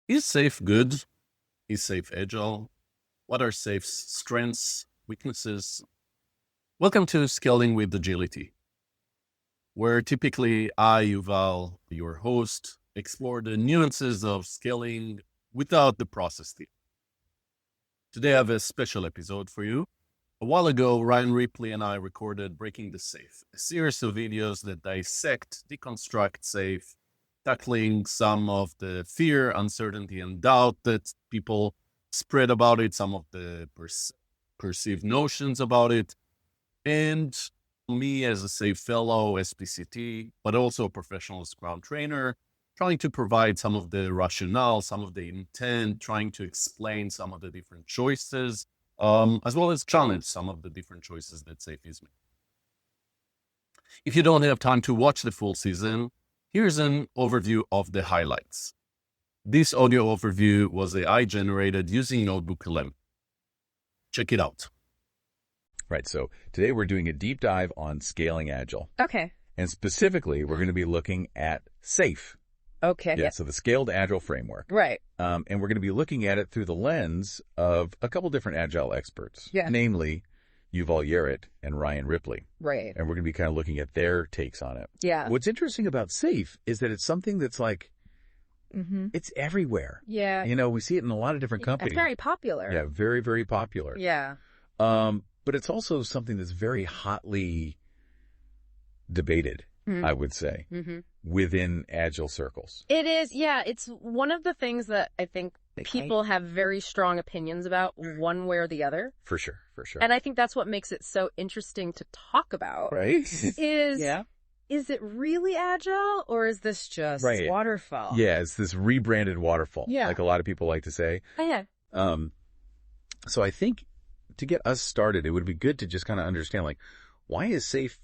Is SAFe good? Is SAFe agile? What are SAFe's strengths, weaknesses? Welcome to Scaling with Agility, where typically I, Yuval, your host, explore the nuances of scaling without the process team. Today I have a special episode for you. A while ago, Ryan Ripley and I recorded Breaking the SAFe, a series of videos that dissect, deconstruct SAFe, tackling some of the fear, uncertainty, and doubt that people spread about it, some of the perceived notions about it, and me as a SAFe fellow, SPCT, but also a professional Scrum Trainer, trying to provide some of the rationale, some of the intent, trying to explain some of the different choices, as well as challenge some of the different choices that SAFe is making. If you don't have time to watch the full season, here's an overview of the highlights. This audio overview was AI-generated using Notebook11. Check it out. Right, so today we're doing a deep dive on scaling agile. Okay. And specifically, we're going to be looking at SAFe. Okay. Yeah, so the Scaled Agile Framework. Right. And we're going to be looking at it through the lens of a couple different agile experts. Yeah. Namely, Yuval and Ryan Ripley. Right. And we're going to be kind of looking at their takes on it. Yeah. What's interesting about SAFe is that it's something that's like, it's everywhere. Yeah. You know, we see it in a lot of different companies. It's very popular. Yeah, very, very popular. Yeah. But it's also something that's very hotly debated, I would say, within agile circles. It is. Yeah. It's one of the things that I think people have very strong opinions about one way or the other. For sure. For sure. And I think that's what makes it so interesting to talk about. Right? Is it really agile or is this just waterfall? Yeah, it's this rebranded waterfall, like a lot of people like to say. Oh, yeah. So I think to get us started, it would be good to just kind of understand, like, why is SAFe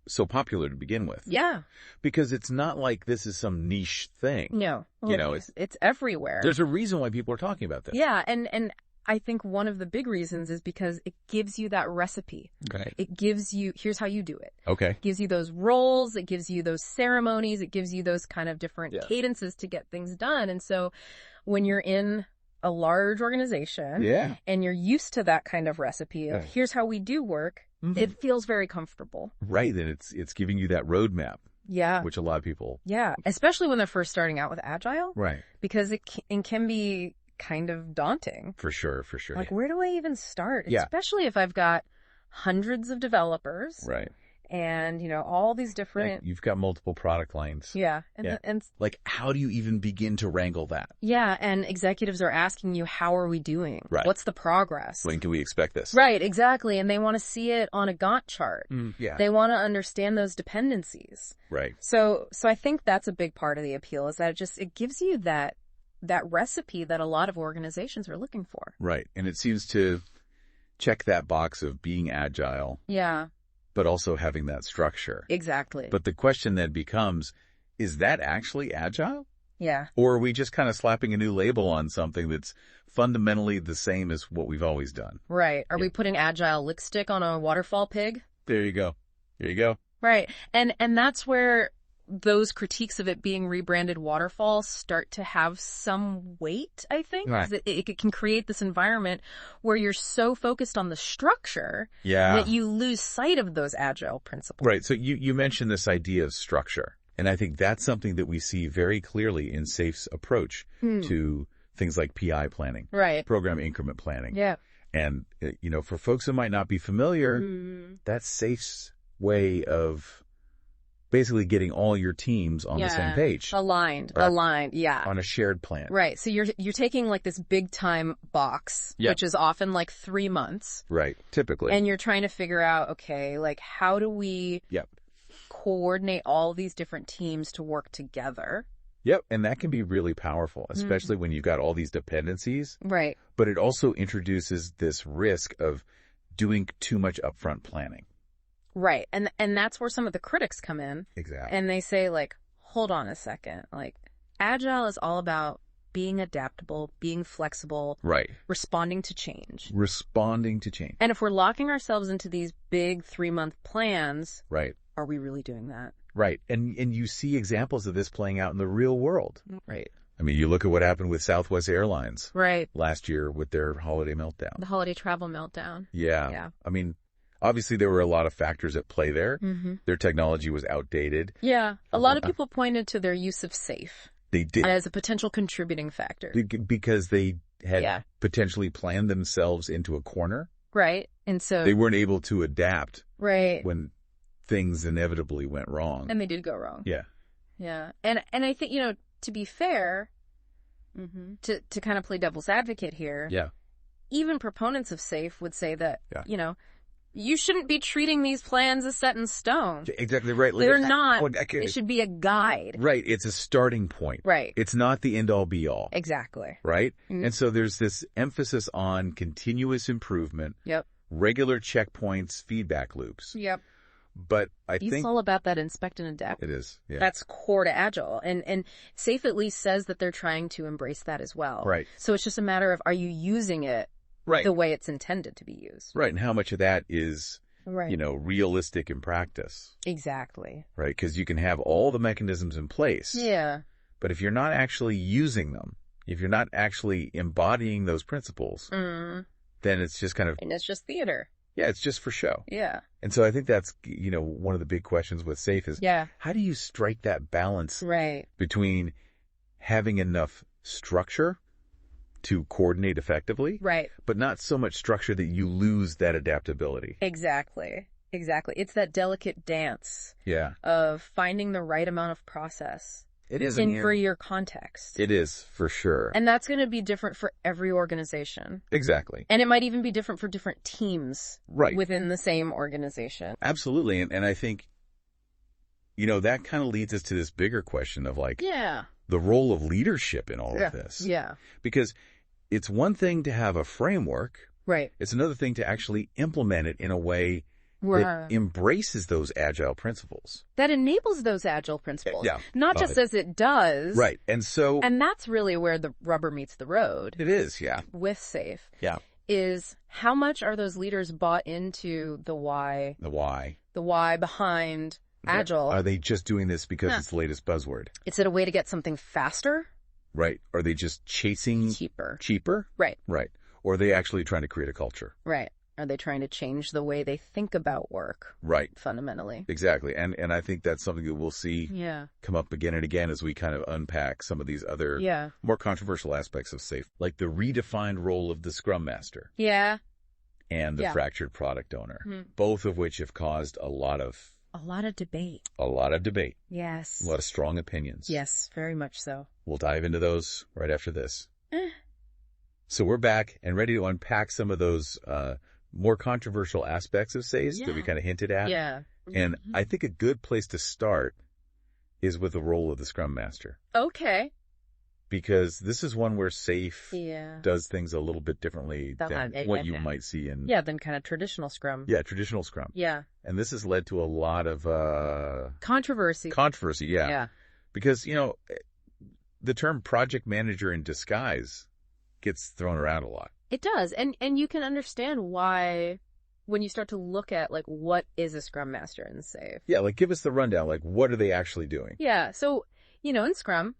so popular to begin with? Yeah. Because it's not like this is some niche thing. No. You know, it's everywhere. There's a reason why people are talking about this. Yeah. And I think one of the big reasons is because it gives you that recipe. Okay. It gives you, here's how you do it. Okay. It gives you those roles. It gives you those ceremonies. It gives you those kind of different cadences to get things done. And so when you're in a large organization and you're used to that kind of recipe of here's how we do work, it feels very comfortable. Right. And it's giving you that roadmap. Yeah. Which a lot of people. Yeah. Especially when they're first starting out with agile. Right. Because it can be kind of daunting. For sure. For sure. Like, where do I even start? Yeah. Especially if I've got hundreds of developers. Right. And, all these different... Like you've got multiple product lines. Yeah. And like, how do you even begin to wrangle that? Yeah. And executives are asking you, how are we doing? Right. What's the progress? When can we expect this? Right. Exactly. And they want to see it on a Gantt chart. Yeah. They want to understand those dependencies. Right. So I think that's a big part of the appeal is that it gives you that recipe that a lot of organizations are looking for. Right. And it seems to check that box of being agile. Yeah. But also having that structure. Exactly. But the question then becomes, is that actually agile? Yeah. Or are we just kind of slapping a new label on something that's fundamentally the same as what we've always done? Right. Are we putting agile lipstick on a waterfall pig? There you go. There you go. Right. And that's where those critiques of it being rebranded waterfall start to have some weight, I think. Right. It can create this environment where you're so focused on the structure that you lose sight of those agile principles. Right. So you mentioned this idea of structure. And I think that's something that we see very clearly in SAFe's approach to things like PI planning. Right. Program increment planning. Yeah. And, for folks who might not be familiar, that's SAFe's way of basically getting all your teams on the same page. Aligned, yeah. On a shared plan. Right. So you're taking like this big time box, which is often like 3 months. Right. Typically. And you're trying to figure out, okay, like how do we coordinate all these different teams to work together? Yep. And that can be really powerful, especially when you've got all these dependencies. Right. But it also introduces this risk of doing too much upfront planning. Right. And that's where some of the critics come in. Exactly. And they say, like, hold on a second. Like, agile is all about being adaptable, being flexible. Right. Responding to change. And if we're locking ourselves into these big 3-month plans, right, are we really doing that? Right. And you see examples of this playing out in the real world. Right. I mean, you look at what happened with Southwest Airlines last year with their holiday meltdown. The holiday travel meltdown. Yeah. I mean, obviously there were a lot of factors at play there. Their technology was outdated. Yeah. A lot of people pointed to their use of SAFe. They did. As a potential contributing factor. Because they had potentially planned themselves into a corner. Right. And so they weren't able to adapt when things inevitably went wrong. And they did go wrong. Yeah. Yeah. And I think, to be fair, to kind of play devil's advocate here, even proponents of SAFe would say that, you shouldn't be treating these plans as set in stone. Exactly right. They're not. It should be a guide. Right. It's a starting point. Right. It's not the end all be all. Exactly. Right? And so there's this emphasis on continuous improvement. Yep. Regular checkpoints, feedback loops. Yep. But I think it's all about that inspect and adapt. It is. Yeah. That's core to Agile. And SAFe at least says that they're trying to embrace that as well. Right. So it's just a matter of, are you using it the way it's intended to be used? Right. And how much of that is, realistic in practice? Exactly. Right. Because you can have all the mechanisms in place. Yeah. But if you're not actually using them, if you're not actually embodying those principles, then it's just kind of... And it's just theater. Yeah, it's just for show. Yeah. And so I think that's, one of the big questions with SAFe is, how do you strike that balance between having enough structure to coordinate effectively, but not so much structure that you lose that adaptability? Exactly. It's that delicate dance of finding the right amount of process. It is for your context. It is, for sure. And that's going to be different for every organization. Exactly. And it might even be different for different teams within the same organization. Absolutely. And I think, that kind of leads us to this bigger question of the role of leadership in all of this. Yeah. Because it's one thing to have a framework. Right. It's another thing to actually implement it in a way that embraces those agile principles. That enables those agile principles. Yeah. Not just as it does. Right. And that's really where the rubber meets the road. It is, yeah. With SAFe. Yeah. Is how much are those leaders bought into the why? The why. The why behind Agile. Are they just doing this because it's the latest buzzword? Is it a way to get something faster? Right. Are they just chasing... Cheaper? Right. Right. Or are they actually trying to create a culture? Right. Are they trying to change the way they think about work? Right. Fundamentally. Exactly. And I think that's something that we'll see come up again and again as we kind of unpack some of these other more controversial aspects of SAFe, like the redefined role of the Scrum Master. Yeah. And the fractured product owner, both of which have caused a lot of debate. A lot of debate. Yes. A lot of strong opinions. Yes, very much so. We'll dive into those right after this. So we're back and ready to unpack some of those more controversial aspects of SAFe that we kind of hinted at. Yeah. And I think a good place to start is with the role of the Scrum Master. Okay. Because this is one where SAFe does things a little bit differently than what you might see in... Yeah, than kind of traditional Scrum. Yeah, traditional Scrum. Yeah. And this has led to a lot of... Controversy. Yeah. Because, the term project manager in disguise gets thrown around a lot. It does. And you can understand why when you start to look at, what is a Scrum Master in SAFe. Yeah, give us the rundown. What are they actually doing? Yeah. So, in Scrum,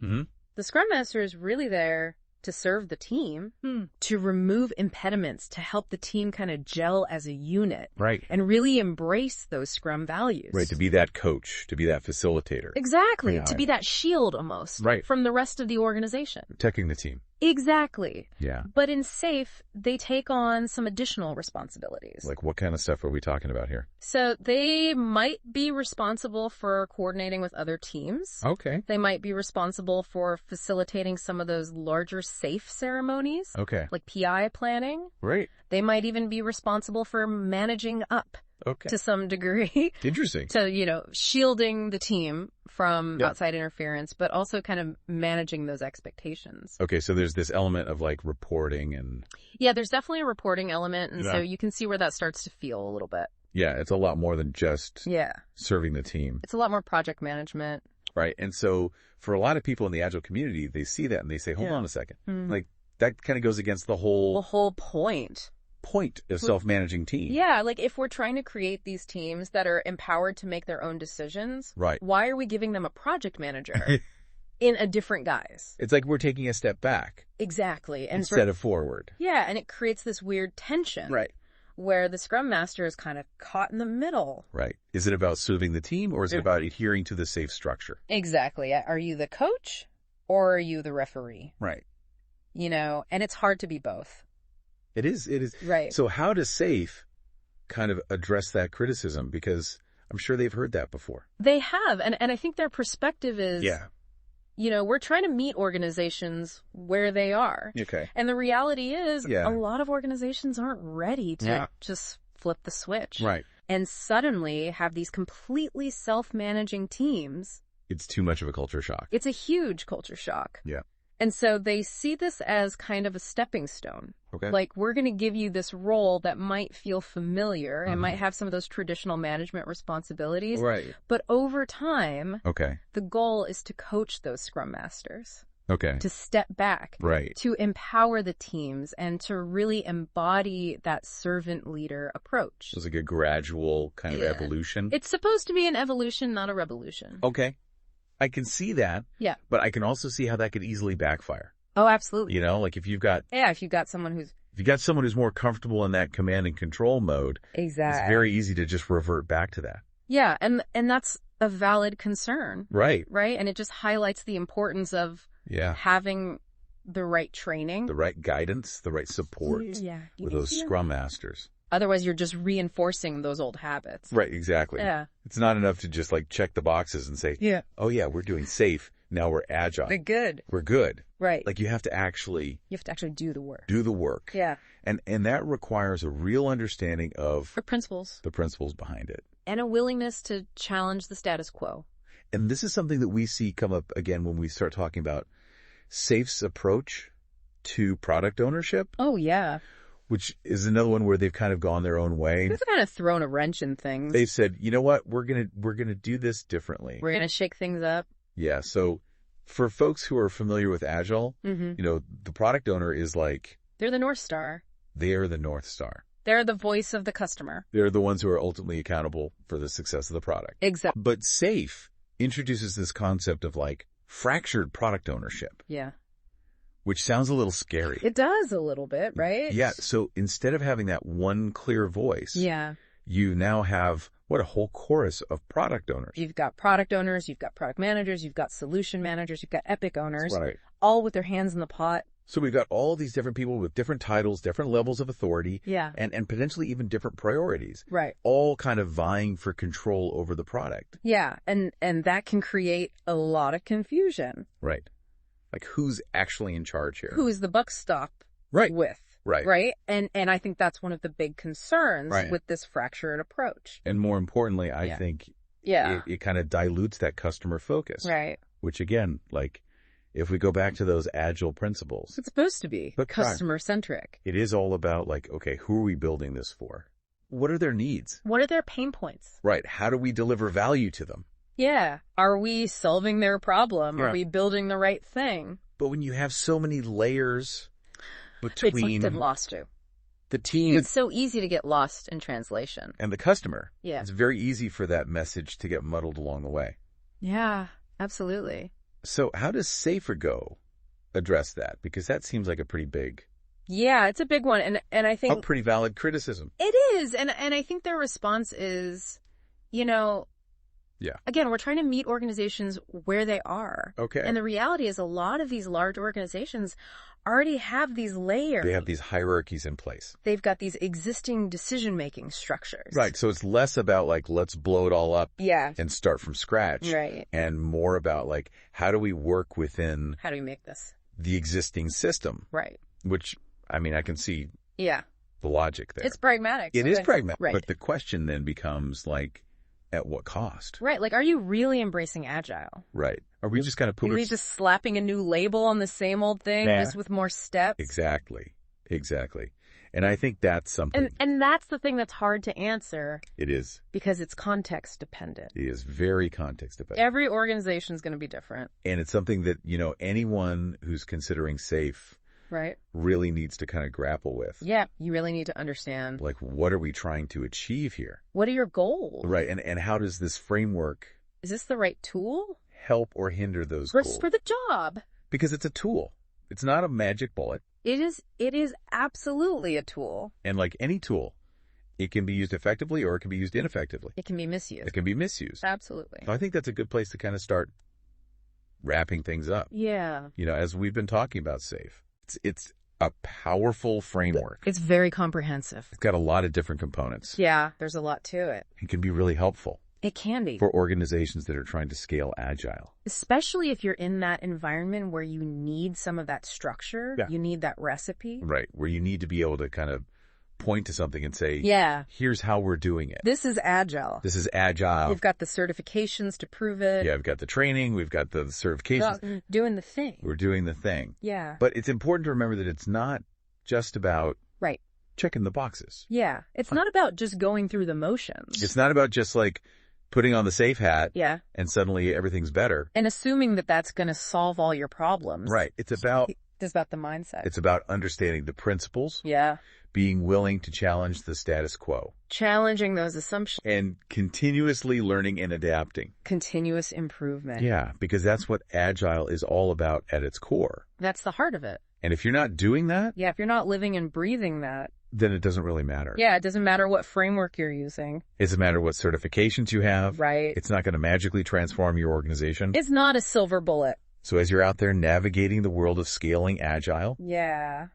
the Scrum Master is really there to serve the team, to remove impediments, to help the team kind of gel as a unit. Right. And really embrace those Scrum values. Right, to be that coach, to be that facilitator. Exactly, Yeah. to be that shield almost from the rest of the organization. Protecting the team. Exactly. Yeah. But in SAFe, they take on some additional responsibilities. What kind of stuff are we talking about here? So they might be responsible for coordinating with other teams. Okay. They might be responsible for facilitating some of those larger SAFe ceremonies. Okay. Like PI planning. Right. They might even be responsible for managing up. Okay. To some degree. Interesting. So, shielding the team from outside interference, but also kind of managing those expectations. Okay, so there's this element of reporting and... Yeah, there's definitely a reporting element, and so you can see where that starts to feel a little bit. Yeah, it's a lot more than just serving the team. It's a lot more project management. Right, and so for a lot of people in the Agile community, they see that and they say, hold on a second. That kind of goes against the whole point of self-managing team. Yeah, if we're trying to create these teams that are empowered to make their own decisions, right? Why are we giving them a project manager? in a different guise. It's like we're taking a step back. Exactly. And instead of forward. Yeah, and it creates this weird tension. Right. Where the Scrum Master is kind of caught in the middle. Right. Is it about serving the team, or is it about adhering to the safe structure? Exactly. Are you the coach or are you the referee? Right. You know, and it's hard to be both. It is. It is. Right. So how does SAFE kind of address that criticism? Because I'm sure they've heard that before. They have. And I think their perspective is, yeah, you know, we're trying to meet organizations where they are. Okay. And the reality is a lot of organizations aren't ready to just flip the switch. Right. And suddenly have these completely self-managing teams. It's too much of a culture shock. It's a huge culture shock. Yeah. And so they see this as kind of a stepping stone. Okay. Like, we're going to give you this role that might feel familiar and might have some of those traditional management responsibilities. Right. But over time, okay, the goal is to coach those Scrum Masters. Okay. To step back. Right. To empower the teams and to really embody that servant leader approach. So it's like a gradual kind of evolution. It's supposed to be an evolution, not a revolution. Okay. I can see that. Yeah. But I can also see how that could easily backfire. Oh, absolutely. You know, like if you've got... Yeah, if you've got someone who's more comfortable in that command and control mode, exactly, it's very easy to just revert back to that. Yeah, and that's a valid concern. Right. Right? And it just highlights the importance of having the right training. The right guidance, the right support with those Scrum Masters. Otherwise, you're just reinforcing those old habits. Right, exactly. Yeah. It's not enough to just like check the boxes and say, oh yeah, we're doing safe. Now we're agile. We're good. We're good. Right. Like you have to actually do the work. Do the work. Yeah. And that requires a real understanding of the principles behind it. And a willingness to challenge the status quo. And this is something that we see come up again when we start talking about SAFE's approach to product ownership. Oh, yeah. Which is another one where they've kind of gone their own way. They've kind of thrown a wrench in things. They've said, you know what, we're gonna do this differently. We're gonna shake things up. Yeah. So for folks who are familiar with Agile, you know, the product owner is like... They're the North Star. They are the North Star. They're the voice of the customer. They're the ones who are ultimately accountable for the success of the product. Exactly. But SAFE introduces this concept of like fractured product ownership. Yeah. Which sounds a little scary. It does a little bit, right? Yeah. So instead of having that one clear voice, you now have a whole chorus of product owners. You've got product owners, you've got product managers, you've got solution managers, you've got epic owners, right, all with their hands in the pot. So we've got all these different people with different titles, different levels of authority, and potentially even different priorities. Right. All kind of vying for control over the product. Yeah, and that can create a lot of confusion. Right. Like who's actually in charge here? Who is the buck stop with? Right. Right. And I think that's one of the big concerns with this fractured approach. And more importantly, I think it kind of dilutes that customer focus. Right. Which again, like if we go back to those agile principles. It's supposed to be customer centric. It is all about like, okay, who are we building this for? What are their needs? What are their pain points? Right. How do we deliver value to them? Yeah. Are we solving their problem? Are we building the right thing? But when you have so many layers between... It's lost to. The team... It's so easy to get lost in translation. And the customer. Yeah. It's very easy for that message to get muddled along the way. Yeah, absolutely. So how does SaferGo address that? Because that seems like a pretty big... Yeah, it's a big one. And I think... A pretty valid criticism. It is. And I think their response is, you know... Yeah. Again, we're trying to meet organizations where they are. Okay. And the reality is a lot of these large organizations already have these layers. They have these hierarchies in place. They've got these existing decision-making structures. Right. So it's less about like, let's blow it all up and start from scratch. Right. And more about like, how do we work within... How do we make this? The existing system. Right. Which, I mean, I can see the logic there. It's pragmatic. It is pragmatic. Right. But the question then becomes like, at what cost? Right. Like, are you really embracing agile? Right. Are we just kind of Are we just slapping a new label on the same old thing, just with more steps? Exactly. And I think that's something. And that's the thing that's hard to answer. It is. Because it's context dependent. It is very context dependent. Every organization is going to be different. And it's something that, you know, anyone who's considering SAFE really needs to kind of grapple with. Yeah, you really need to understand. Like, what are we trying to achieve here? What are your goals? Right, and how does this framework... Is this the right tool? help or hinder those Works goals. for the job. Because it's a tool. It's not a magic bullet. It is absolutely a tool. And like any tool, it can be used effectively or it can be used ineffectively. It can be misused. It can be misused. Absolutely. So I think that's a good place to kind of start wrapping things up. Yeah. You know, as we've been talking about SAFE, it's a powerful framework. It's very comprehensive. It's got a lot of different components. Yeah, there's a lot to it. It can be really helpful. It can be. For organizations that are trying to scale agile. Especially if you're in that environment where you need some of that structure. Yeah. You need that recipe. Right, where you need to be able to kind of point to something and say, yeah, here's how we're doing it. This is agile. This is agile. We've got the certifications to prove it. Yeah, we've got the training. We've got the certifications. We're doing the thing. We're doing the thing. Yeah. But it's important to remember that it's not just about right. checking the boxes. Yeah. It's not about just going through the motions. It's not about just like putting on the SAFE hat. Yeah. And suddenly everything's better. And assuming that that's going to solve all your problems. Right. It's about the mindset. It's about understanding the principles. Yeah. Being willing to challenge the status quo. Challenging those assumptions. And continuously learning and adapting. Continuous improvement. Yeah, because that's what agile is all about at its core. That's the heart of it. And if you're not doing that... yeah, if you're not living and breathing that... then it doesn't really matter. Yeah, it doesn't matter what framework you're using. It doesn't matter what certifications you have. Right. It's not going to magically transform your organization. It's not a silver bullet. So as you're out there navigating the world of scaling agile... yeah.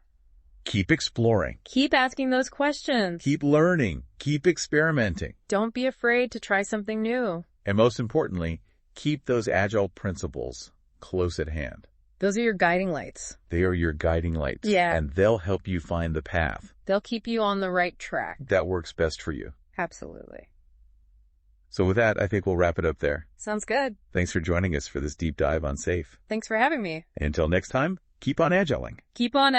keep exploring. Keep asking those questions. Keep learning. Keep experimenting. Don't be afraid to try something new. And most importantly, keep those agile principles close at hand. Those are your guiding lights. They are your guiding lights. Yeah. And they'll help you find the path. They'll keep you on the right track. That works best for you. Absolutely. So with that, I think we'll wrap it up there. Sounds good. Thanks for joining us for this deep dive on SAFE. Thanks for having me. Until next time, keep on agiling. Keep on